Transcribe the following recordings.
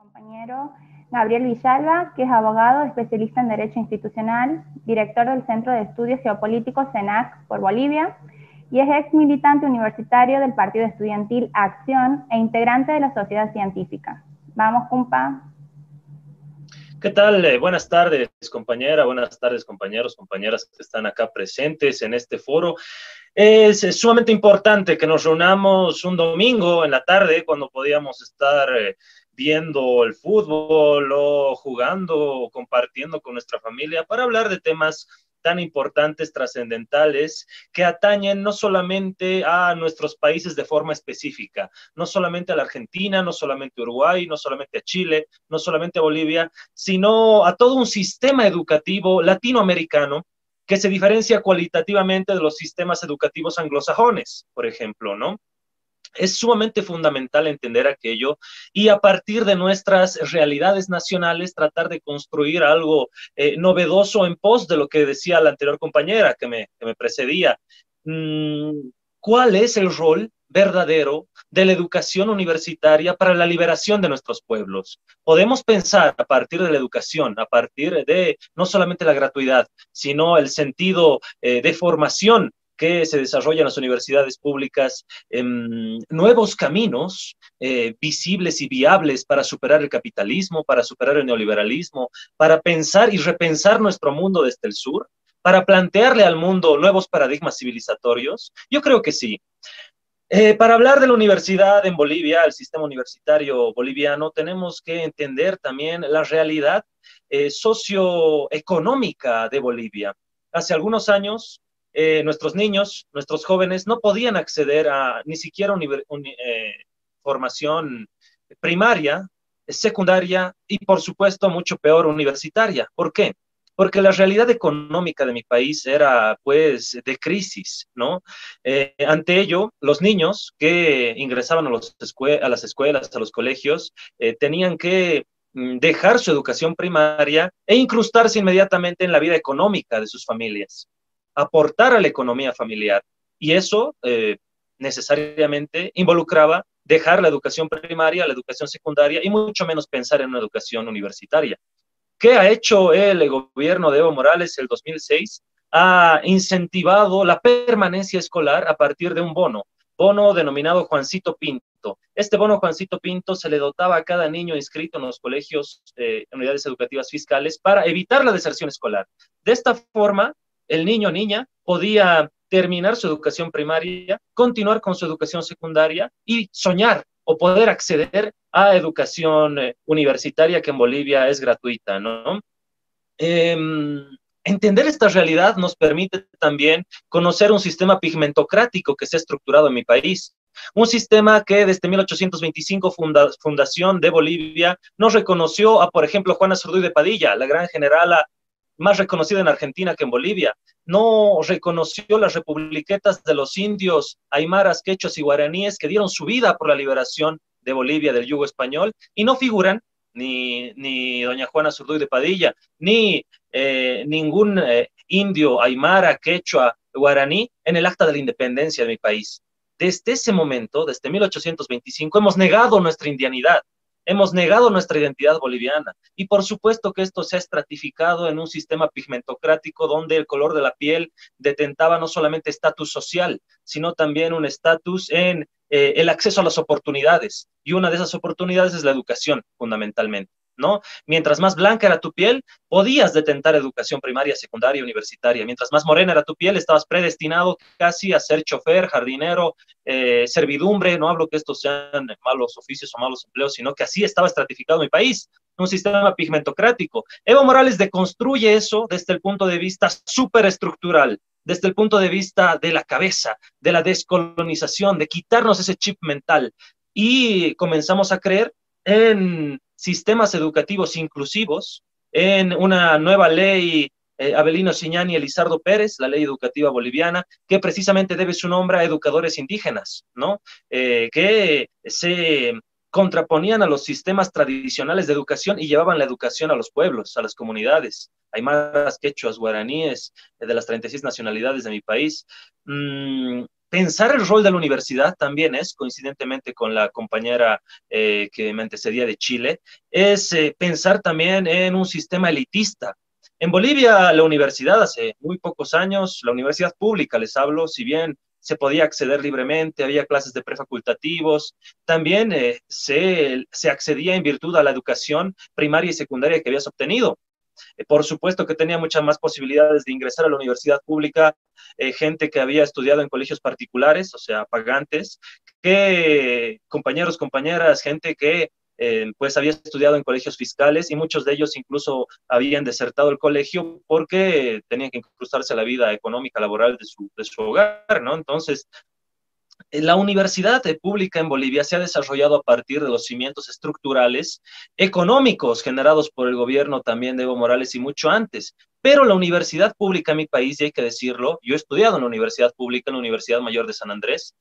Compañero Gabriel Villalba, que es abogado, especialista en Derecho Institucional, director del Centro de Estudios Geopolíticos CENAC por Bolivia, y es ex militante universitario del Partido Estudiantil Acción e integrante de la Sociedad Científica. Vamos, compa. ¿Qué tal? Buenas tardes, compañera, buenas tardes, compañeros, compañeras que están acá presentes en este foro. Es sumamente importante que nos reunamos un domingo en la tarde cuando podíamos estar viendo el fútbol o jugando o compartiendo con nuestra familia para hablar de temas tan importantes, trascendentales, que atañen no solamente a nuestros países de forma específica, no solamente a la Argentina, no solamente a Uruguay, no solamente a Chile, no solamente a Bolivia, sino a todo un sistema educativo latinoamericano que se diferencia cualitativamente de los sistemas educativos anglosajones, por ejemplo, ¿no? Es sumamente fundamental entender aquello y a partir de nuestras realidades nacionales tratar de construir algo novedoso en pos de lo que decía la anterior compañera que me precedía. ¿Cuál es el rol verdadero de la educación universitaria para la liberación de nuestros pueblos? Podemos pensar a partir de la educación, a partir de no solamente la gratuidad, sino el sentido de formación que se desarrolla en las universidades públicas, nuevos caminos visibles y viables para superar el capitalismo, para superar el neoliberalismo, para pensar y repensar nuestro mundo desde el sur, para plantearle al mundo nuevos paradigmas civilizatorios. Yo creo que sí. Para hablar de la universidad en Bolivia, el sistema universitario boliviano, tenemos que entender también la realidad socioeconómica de Bolivia. Hace algunos años, nuestros niños, nuestros jóvenes no podían acceder a ni siquiera formación primaria, secundaria y, por supuesto, mucho peor, universitaria. ¿Por qué? Porque la realidad económica de mi país era, pues, de crisis, ¿no? Ante ello, los niños que ingresaban a las escuelas, a los colegios, tenían que dejar su educación primaria e incrustarse inmediatamente en la vida económica de sus familias, aportar a la economía familiar. Y eso necesariamente involucraba dejar la educación primaria, la educación secundaria y mucho menos pensar en una educación universitaria. ¿Qué ha hecho el gobierno de Evo Morales el 2006? Ha incentivado la permanencia escolar a partir de un bono denominado Juancito Pinto. Este bono Juancito Pinto se le dotaba a cada niño inscrito en los colegios, unidades educativas fiscales, para evitar la deserción escolar. De esta forma, el niño o niña podía terminar su educación primaria, continuar con su educación secundaria y soñar o poder acceder a educación universitaria que en Bolivia es gratuita, ¿no? Entender esta realidad nos permite también conocer un sistema pigmentocrático que se ha estructurado en mi país. Un sistema que desde 1825, fundación de Bolivia, nos reconoció a, por ejemplo, Juana Zurduy de Padilla, la gran generala más reconocida en Argentina que en Bolivia. No reconoció las republiquetas de los indios, aymaras, quechuas y guaraníes que dieron su vida por la liberación de Bolivia del yugo español, y no figuran ni doña Juana Zurduy de Padilla, ni ningún indio, aymara, quechua, guaraní en el acta de la independencia de mi país. Desde ese momento, desde 1825, hemos negado nuestra indianidad, hemos negado nuestra identidad boliviana, y por supuesto que esto se ha estratificado en un sistema pigmentocrático donde el color de la piel detentaba no solamente estatus social, sino también un estatus en el acceso a las oportunidades, y una de esas oportunidades es la educación, fundamentalmente, ¿no? Mientras más blanca era tu piel, podías detentar educación primaria, secundaria, universitaria. Mientras más morena era tu piel, estabas predestinado casi a ser chofer, jardinero, servidumbre. No hablo que estos sean malos oficios o malos empleos, sino que así estaba estratificado mi país, un sistema pigmentocrático. Evo Morales deconstruye eso desde el punto de vista superestructural, desde el punto de vista de la cabeza, de la descolonización, de quitarnos ese chip mental, y comenzamos a creer en sistemas educativos inclusivos, en una nueva ley Avelino Siñani y Elizardo Pérez, la ley educativa boliviana, que precisamente debe su nombre a educadores indígenas, ¿no? Que se contraponían a los sistemas tradicionales de educación y llevaban la educación a los pueblos, a las comunidades, aymaras, quechuas, guaraníes, de las 36 nacionalidades de mi país. pensar el rol de la universidad también es, coincidentemente con la compañera que me antecedía de Chile, es pensar también en un sistema elitista. En Bolivia, la universidad hace muy pocos años, la universidad pública, les hablo, si bien se podía acceder libremente, había clases de prefacultativos, también se accedía en virtud a la educación primaria y secundaria que habías obtenido. Por supuesto que tenía muchas más posibilidades de ingresar a la universidad pública, gente que había estudiado en colegios particulares, o sea, pagantes, que compañeros, compañeras, gente que pues había estudiado en colegios fiscales y muchos de ellos incluso habían desertado el colegio porque tenían que incrustarse a la vida económica, laboral de su hogar, ¿no? Entonces, la universidad pública en Bolivia se ha desarrollado a partir de los cimientos estructurales económicos generados por el gobierno también de Evo Morales y mucho antes. Pero la universidad pública en mi país, y hay que decirlo, yo he estudiado en la universidad pública, en la Universidad Mayor de San Andrés,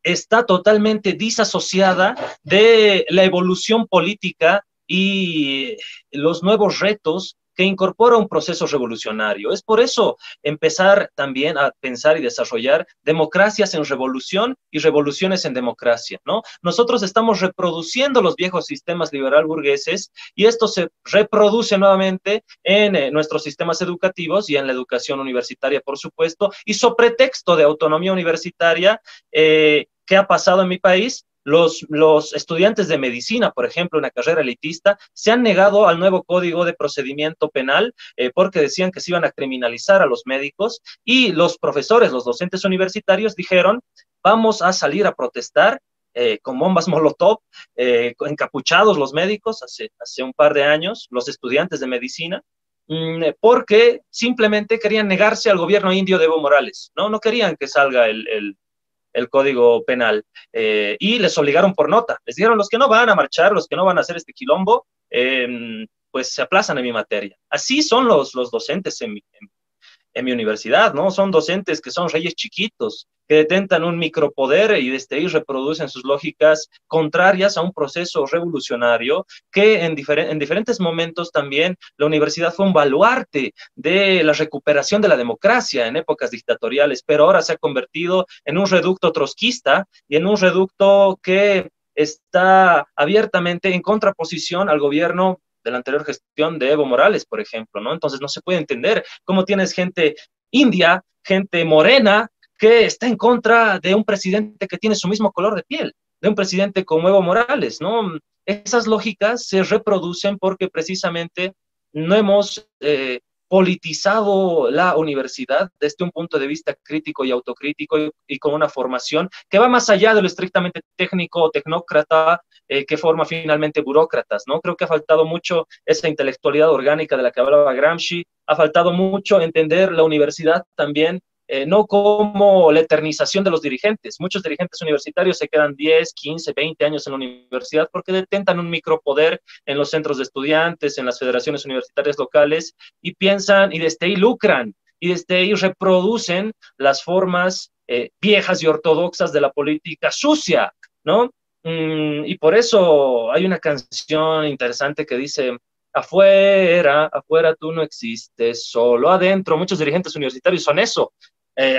está totalmente disasociada de la evolución política y los nuevos retos que incorpora un proceso revolucionario. Es por eso empezar también a pensar y desarrollar democracias en revolución y revoluciones en democracia, ¿no? Nosotros estamos reproduciendo los viejos sistemas liberal burgueses y esto se reproduce nuevamente en nuestros sistemas educativos y en la educación universitaria, por supuesto, y sobre pretexto de autonomía universitaria, ¿qué ha pasado en mi país? Los estudiantes de medicina, por ejemplo, una carrera elitista, se han negado al nuevo Código de Procedimiento Penal porque decían que se iban a criminalizar a los médicos y los profesores, los docentes universitarios dijeron, vamos a salir a protestar con bombas Molotov, encapuchados los médicos hace un par de años, los estudiantes de medicina, porque simplemente querían negarse al gobierno indio de Evo Morales, ¿no? No querían que salga el Código Penal, y les obligaron por nota. Les dijeron, los que no van a marchar, los que no van a hacer este quilombo, pues se aplazan en mi materia. Así son los docentes en mi universidad, ¿no? Son docentes que son reyes chiquitos, que detentan un micropoder y desde ahí reproducen sus lógicas contrarias a un proceso revolucionario que en diferentes momentos también la universidad fue un baluarte de la recuperación de la democracia en épocas dictatoriales, pero ahora se ha convertido en un reducto trotskista y en un reducto que está abiertamente en contraposición al gobierno de la anterior gestión de Evo Morales, por ejemplo, ¿no? Entonces no se puede entender cómo tienes gente india, gente morena, que está en contra de un presidente que tiene su mismo color de piel, de un presidente como Evo Morales, ¿no? Esas lógicas se reproducen porque precisamente no hemos politizado la universidad desde un punto de vista crítico y autocrítico y con una formación que va más allá de lo estrictamente técnico o tecnócrata que forma finalmente burócratas, ¿no? Creo que ha faltado mucho esa intelectualidad orgánica de la que hablaba Gramsci, ha faltado mucho entender la universidad también no como la eternización de los dirigentes. Muchos dirigentes universitarios se quedan 10, 15, 20 años en la universidad porque detentan un micropoder en los centros de estudiantes, en las federaciones universitarias locales y piensan y desde ahí lucran y desde ahí reproducen las formas viejas y ortodoxas de la política sucia, ¿no? Y por eso hay una canción interesante que dice: afuera, afuera tú no existes, solo adentro. Muchos dirigentes universitarios son eso.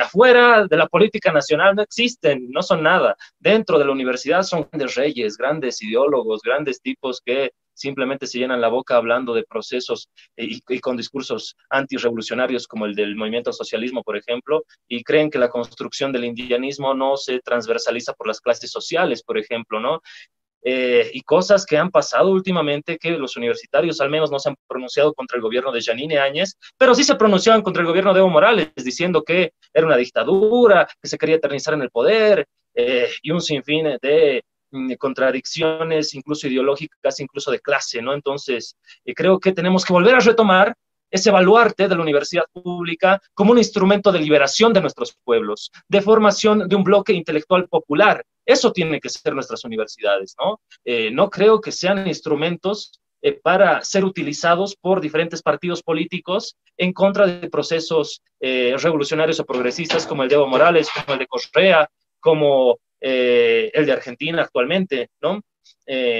Afuera de la política nacional no existen, no son nada. Dentro de la universidad son grandes reyes, grandes ideólogos, grandes tipos que simplemente se llenan la boca hablando de procesos y con discursos antirrevolucionarios como el del movimiento socialismo, por ejemplo, y creen que la construcción del indianismo no se transversaliza por las clases sociales, por ejemplo, ¿no? Y cosas que han pasado últimamente que los universitarios al menos no se han pronunciado contra el gobierno de Yanine Áñez, pero sí se pronunciaban contra el gobierno de Evo Morales, diciendo que era una dictadura, que se quería eternizar en el poder, y un sinfín de contradicciones, incluso ideológicas, incluso de clase, ¿no? Entonces, creo que tenemos que volver a retomar ese baluarte de la universidad pública como un instrumento de liberación de nuestros pueblos, de formación de un bloque intelectual popular. Eso tiene que ser nuestras universidades, ¿no? No creo que sean instrumentos para ser utilizados por diferentes partidos políticos en contra de procesos revolucionarios o progresistas como el de Evo Morales, como el de Correa, como el de Argentina actualmente, ¿no?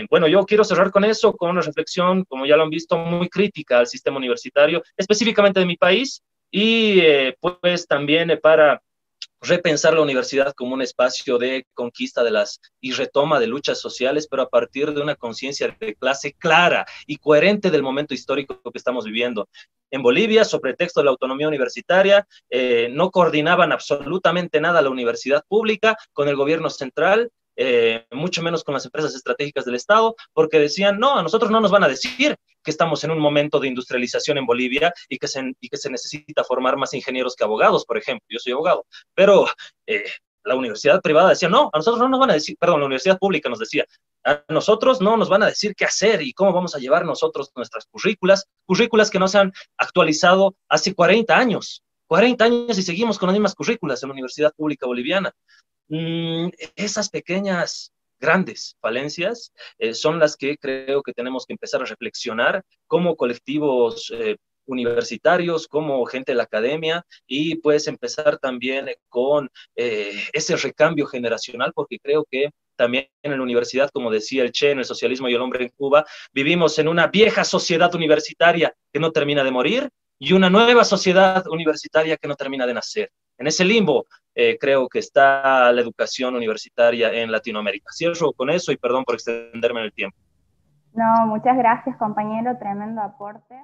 Bueno, yo quiero cerrar con eso, con una reflexión, como ya lo han visto, muy crítica al sistema universitario, específicamente de mi país, y pues también para repensar la universidad como un espacio de conquista de las y retoma de luchas sociales, pero a partir de una conciencia de clase clara y coherente del momento histórico que estamos viviendo. En Bolivia, sobre pretexto de la autonomía universitaria, no coordinaban absolutamente nada la universidad pública con el gobierno central, mucho menos con las empresas estratégicas del Estado, porque decían, no, a nosotros no nos van a decir que estamos en un momento de industrialización en Bolivia y que se necesita formar más ingenieros que abogados, por ejemplo. Yo soy abogado, pero la universidad privada decía, no, a nosotros no nos van a decir, perdón, la universidad pública nos decía, a nosotros no nos van a decir qué hacer y cómo vamos a llevar nosotros nuestras currículas que no se han actualizado hace 40 años. 40 años y seguimos con las mismas currículas en la Universidad Pública Boliviana. Esas pequeñas, grandes falencias son las que creo que tenemos que empezar a reflexionar como colectivos universitarios, como gente de la academia, y pues empezar también con ese recambio generacional, porque creo que también en la universidad, como decía el Che, en el socialismo y el hombre en Cuba, vivimos en una vieja sociedad universitaria que no termina de morir y una nueva sociedad universitaria que no termina de nacer. En ese limbo creo que está la educación universitaria en Latinoamérica. Cierro con eso y perdón por extenderme en el tiempo. No, muchas gracias, compañero, tremendo aporte.